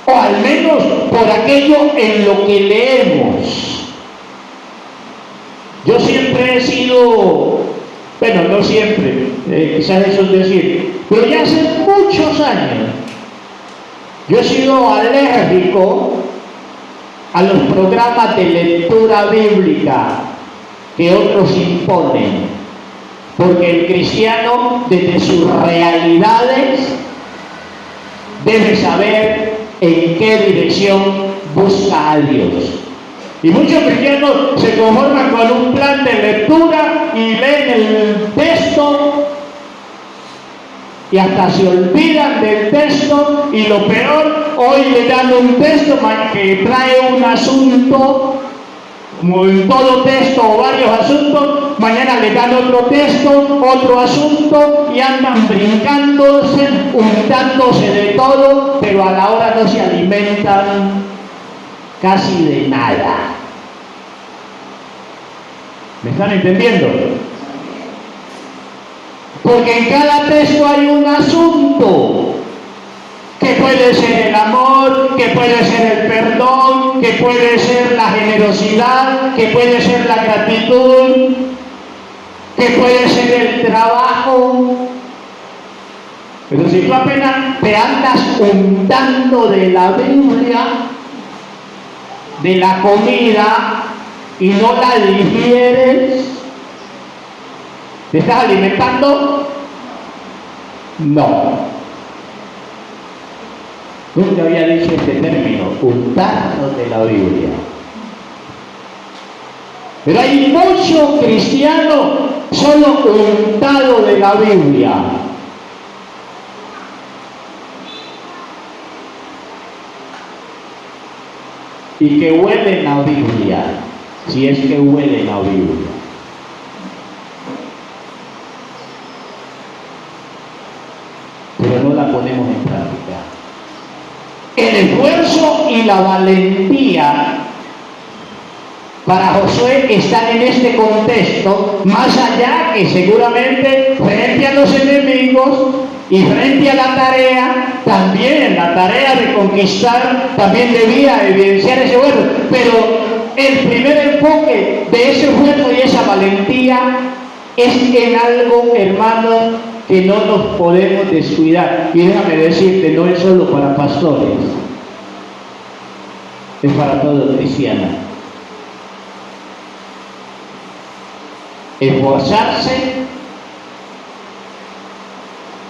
S1: o al menos por aquello en lo que leemos. Yo siempre he sido, bueno, no siempre, quizás eso es decir, pero ya hace muchos años, yo he sido alérgico a los programas de lectura bíblica que otros imponen, porque el cristiano desde sus realidades debe saber en qué dirección busca a Dios. Y muchos cristianos se conforman con un plan de lectura y leen el texto y hasta se olvidan del texto, y lo peor, hoy le dan un texto que trae un asunto, como en todo texto o varios asuntos, mañana le dan otro texto, otro asunto, y andan brincándose, untándose de todo, pero a la hora no se alimentan casi de nada. ¿Me están entendiendo? Porque en cada texto hay un asunto, que puede ser el amor, que puede ser el perdón, que puede ser la generosidad, que puede ser la gratitud, que puede ser el trabajo. Pero si tú apenas te andas untando de la Biblia, de la comida, y no la digieres, ¿te estás alimentando? No. Nunca había dicho este término, untarnos de la Biblia. Pero hay muchos cristianos solo untados de la Biblia. Y que huelen la Biblia, si es que huelen la Biblia. Pero no la ponemos en práctica. El esfuerzo y la valentía para Josué están en este contexto, más allá que seguramente frente a los enemigos y frente a la tarea, también la tarea de conquistar también debía evidenciar ese esfuerzo, pero el primer enfoque de ese esfuerzo y esa valentía es en algo, hermano, que no nos podemos descuidar. Y déjame decirte, no es solo para pastores, es para todo cristiano. Esforzarse,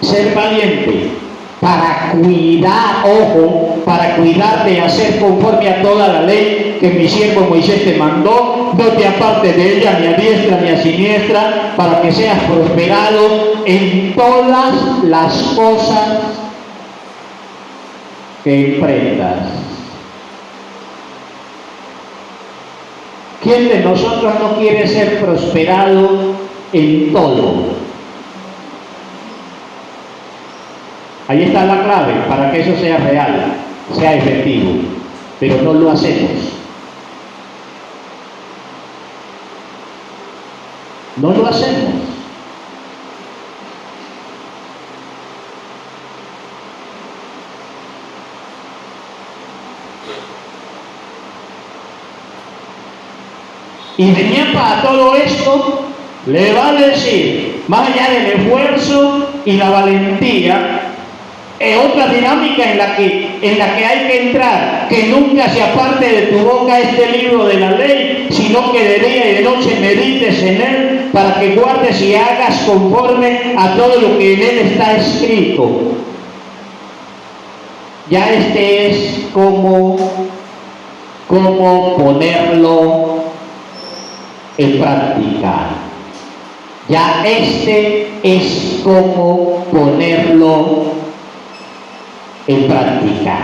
S1: ser valiente, para cuidar, ojo, para cuidar de hacer conforme a toda la ley que mi siervo Moisés te mandó, no te apartes de ella ni a diestra ni a siniestra, para que seas prosperado en todas las cosas que emprendas. ¿Quién de nosotros no quiere ser prosperado en todo? Ahí está la clave para que eso sea real, sea efectivo, pero no lo hacemos. No lo hacemos. Y venía para todo esto, le va a decir, más allá del esfuerzo y la valentía, es otra dinámica en la que hay que entrar, que nunca se aparte de tu boca este libro de la ley, sino que de día y de noche medites en él, para que guardes y hagas conforme a todo lo que en él está escrito. Ya es cómo ponerlo en práctica. Ya es cómo ponerlo en práctica.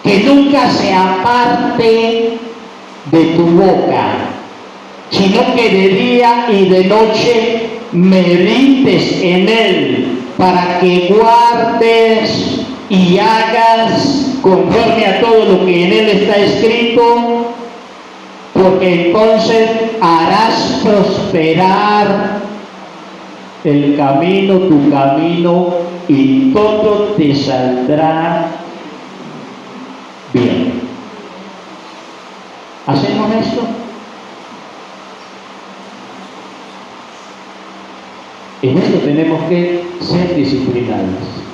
S1: Que nunca se aparte de tu boca, sino que de día y de noche medites en él, para que guardes y hagas conforme a todo lo que en él está escrito, porque entonces harás prosperar el camino, tu camino, y todo te saldrá bien. ¿Hacemos esto? En esto tenemos que ser disciplinados.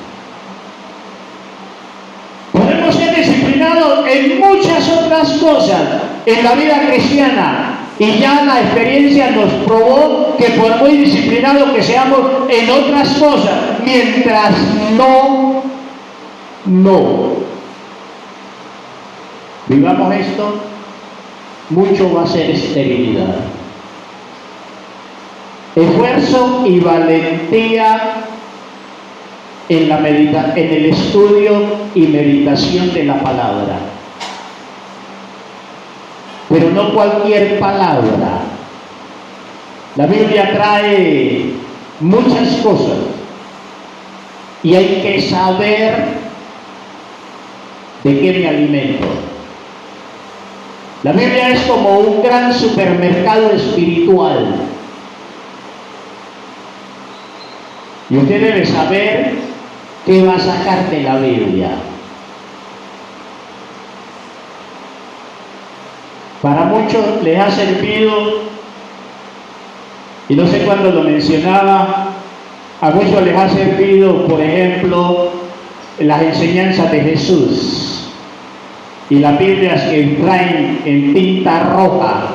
S1: Podemos ser disciplinados en muchas otras cosas en la vida cristiana, y ya la experiencia nos probó que por muy disciplinados que seamos en otras cosas, mientras no vivamos esto, mucho va a ser esterilidad. Esfuerzo y valentía en el estudio y meditación de la palabra. Pero no cualquier palabra. La Biblia trae muchas cosas y hay que saber de qué me alimento. La Biblia es como un gran supermercado espiritual. Y usted debe saber qué va a sacar de la Biblia. Para muchos les ha servido, y no sé cuándo lo mencionaba, a muchos les ha servido, por ejemplo, las enseñanzas de Jesús y las Biblias que traen en tinta roja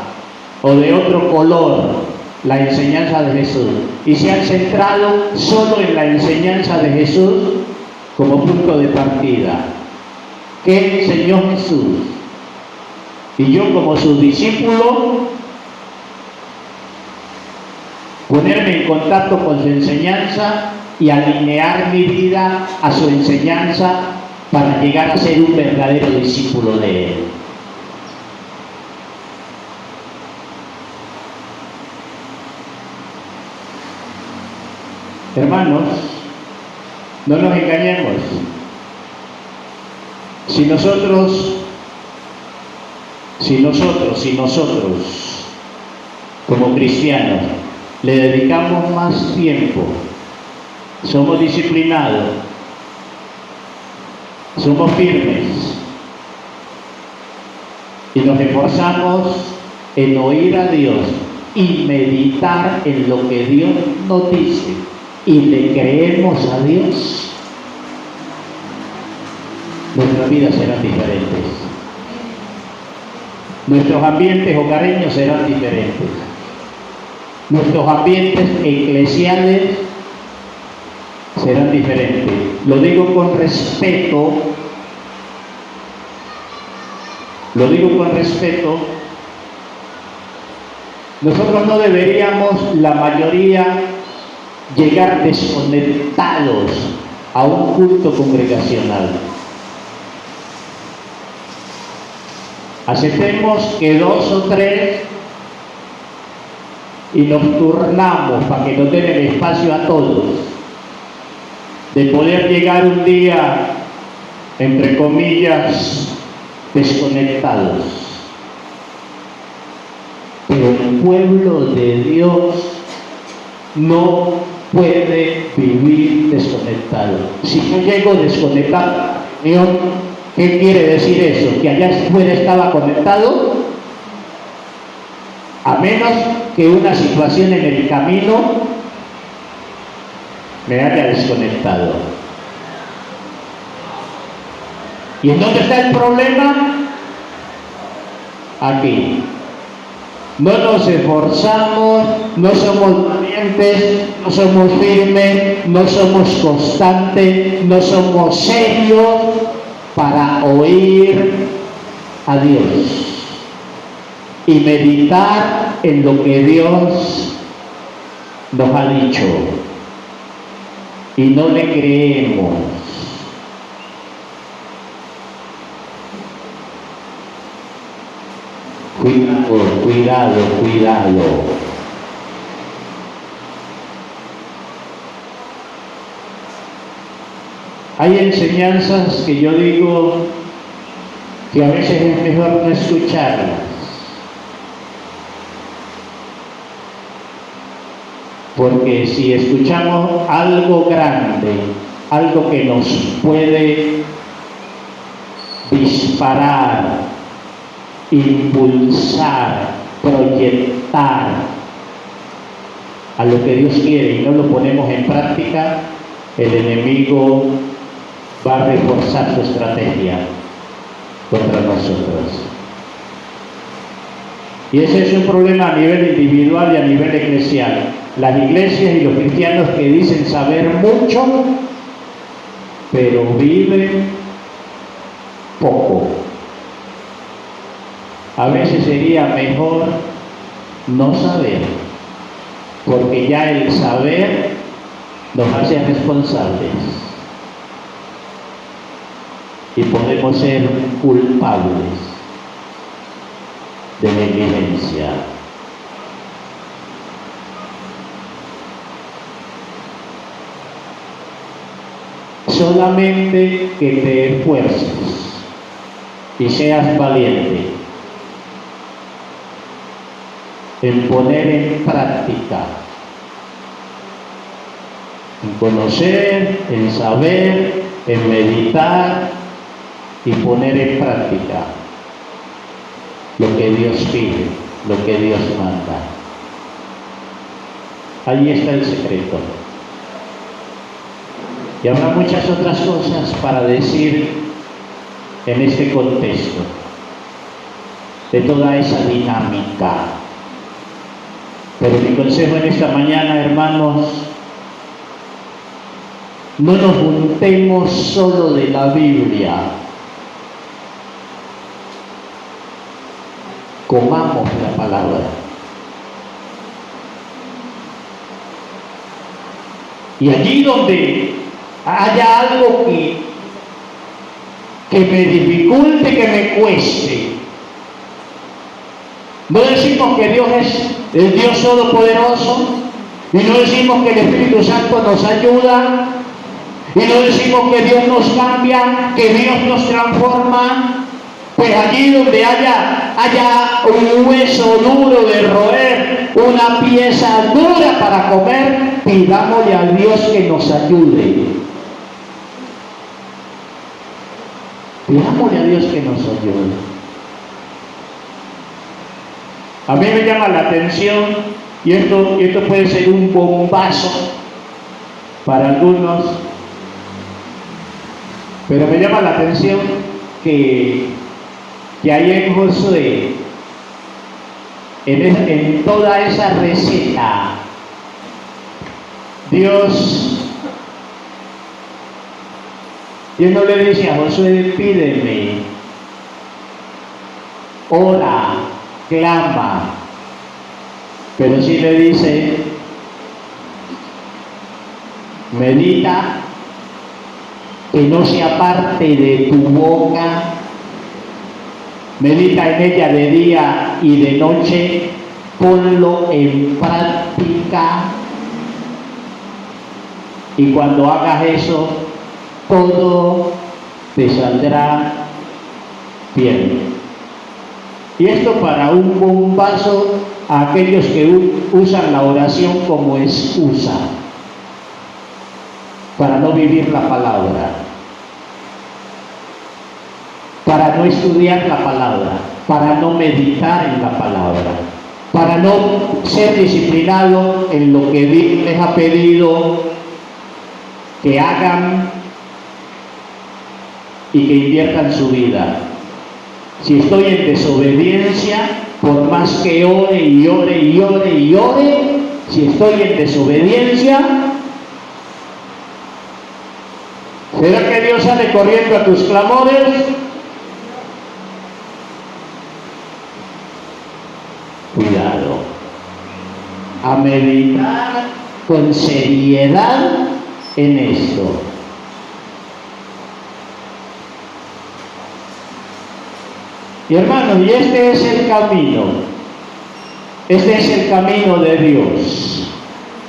S1: o de otro color la enseñanza de Jesús, y se han centrado solo en la enseñanza de Jesús como punto de partida. ¿Qué enseñó Jesús? Y yo, como su discípulo, ponerme en contacto con su enseñanza y alinear mi vida a su enseñanza para llegar a ser un verdadero discípulo de él. Hermanos, no nos engañemos. Si nosotros, como cristianos, le dedicamos más tiempo, somos disciplinados, somos firmes y nos esforzamos en oír a Dios y meditar en lo que Dios nos dice, y le creemos a Dios, nuestras vidas serán diferentes. Nuestros ambientes hogareños serán diferentes. Nuestros ambientes eclesiales serán diferentes. Lo digo con respeto. Nosotros no deberíamos, la mayoría, llegar desconectados a un culto congregacional. Aceptemos que 2 o 3 y nos turnamos para que nos den el espacio a todos de poder llegar un día, entre comillas, desconectados. Pero el pueblo de Dios no puede vivir desconectado. Si yo llego desconectado, ¿qué quiere decir eso? ¿Que allá afuera estaba conectado? A menos que una situación en el camino me haya desconectado. ¿Y en dónde está el problema? Aquí. No nos esforzamos, no somos valientes, no somos firmes, no somos constantes, no somos serios para oír a Dios y meditar en lo que Dios nos ha dicho. Y no le creemos. Cuidado, cuidado, cuidado. Hay enseñanzas que yo digo que a veces es mejor no escucharlas. Porque si escuchamos algo grande, algo que nos puede disparar, impulsar, proyectar a lo que Dios quiere y no lo ponemos en práctica, el enemigo va a reforzar su estrategia contra nosotros. Y ese es un problema a nivel individual y a nivel eclesial. Las iglesias y los cristianos que dicen saber mucho, pero viven poco. A veces sería mejor no saber, porque ya el saber nos hace responsables y podemos ser culpables de negligencia. Solamente que te esfuerces y seas valiente en poner en práctica, en conocer, en saber, en meditar y poner en práctica lo que Dios pide, lo que Dios manda. Ahí está el secreto. Y habrá muchas otras cosas para decir en este contexto de toda esa dinámica. Pero mi consejo en esta mañana, hermanos, no nos juntemos solo de la Biblia. Comamos la palabra. Y allí donde haya algo que me dificulte, que me cueste, no decimos que Dios es el Dios Todopoderoso, y no decimos que el Espíritu Santo nos ayuda, y no decimos que Dios nos cambia, que Dios nos transforma. Pues allí donde haya un hueso duro de roer, una pieza dura para comer, pidámosle a Dios que nos ayude. Pidámosle a Dios que nos ayude. A mí me llama la atención, y esto puede ser un bombazo para algunos, pero me llama la atención que ahí en Josué, en toda esa receta, Dios no le dice a Josué, pídeme, ora, clama, pero sí le dice, medita, que no se aparte de tu boca, medita en ella de día y de noche, ponlo en práctica, y cuando hagas eso, todo te saldrá bien. Y esto para un bombazo a aquellos que usan la oración como excusa para no vivir la palabra, para no estudiar la palabra, para no meditar en la palabra, para no ser disciplinado en lo que Dios les ha pedido que hagan y que inviertan su vida. Si estoy en desobediencia, por más que ore y ore y ore y ore, si estoy en desobediencia, ¿será que Dios sale corriendo a tus clamores? Cuidado, a meditar con seriedad en esto. Y hermanos, y este es el camino de Dios,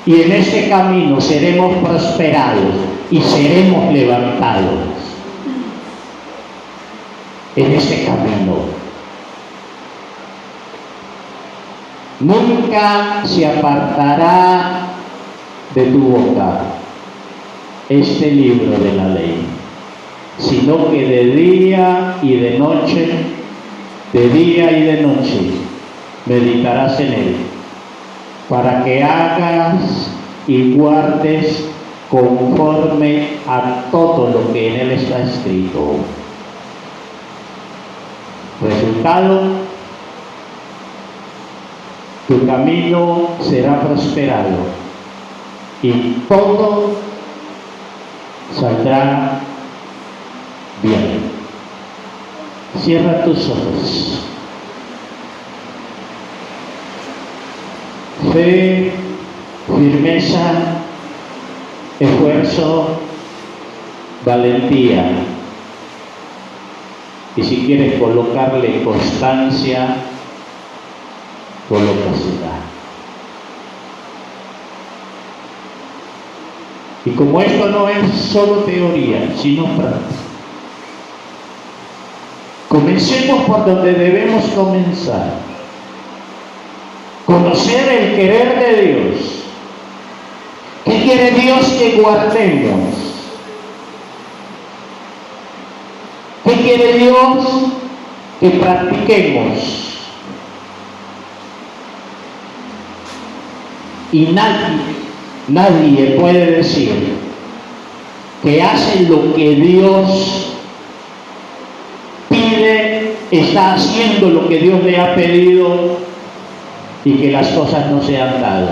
S1: y en este camino seremos prosperados y seremos levantados, en este camino. Nunca se apartará de tu boca este libro de la ley, sino que de día y de noche, meditarás en él, para que hagas y guardes conforme a todo lo que en él está escrito. Resultado: tu camino será prosperado y todo saldrá bien. Cierra tus ojos. Fe, firmeza, esfuerzo, valentía. Y si quieres colocarle constancia, colócasela. Y como esto no es solo teoría, sino práctica, comencemos por donde debemos comenzar. Conocer el querer de Dios. ¿Qué quiere Dios que guardemos? ¿Qué quiere Dios que practiquemos? Y nadie puede decir que hace lo que Dios pide, está haciendo lo que Dios le ha pedido y que las cosas no se han dado.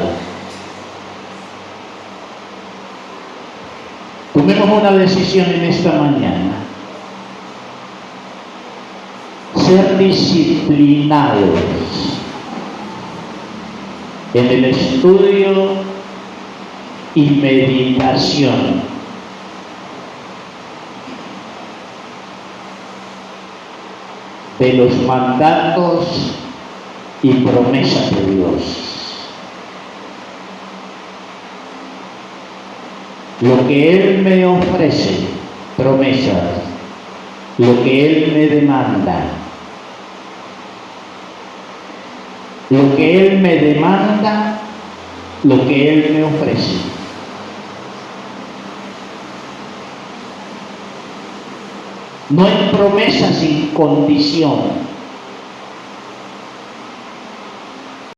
S1: Tomemos una decisión en esta mañana. Ser disciplinados en el estudio y meditación de los mandatos y promesas de Dios. Lo que Él me ofrece, promesas, lo que Él me demanda, lo que Él me demanda, lo que Él me ofrece. No hay promesa sin condición.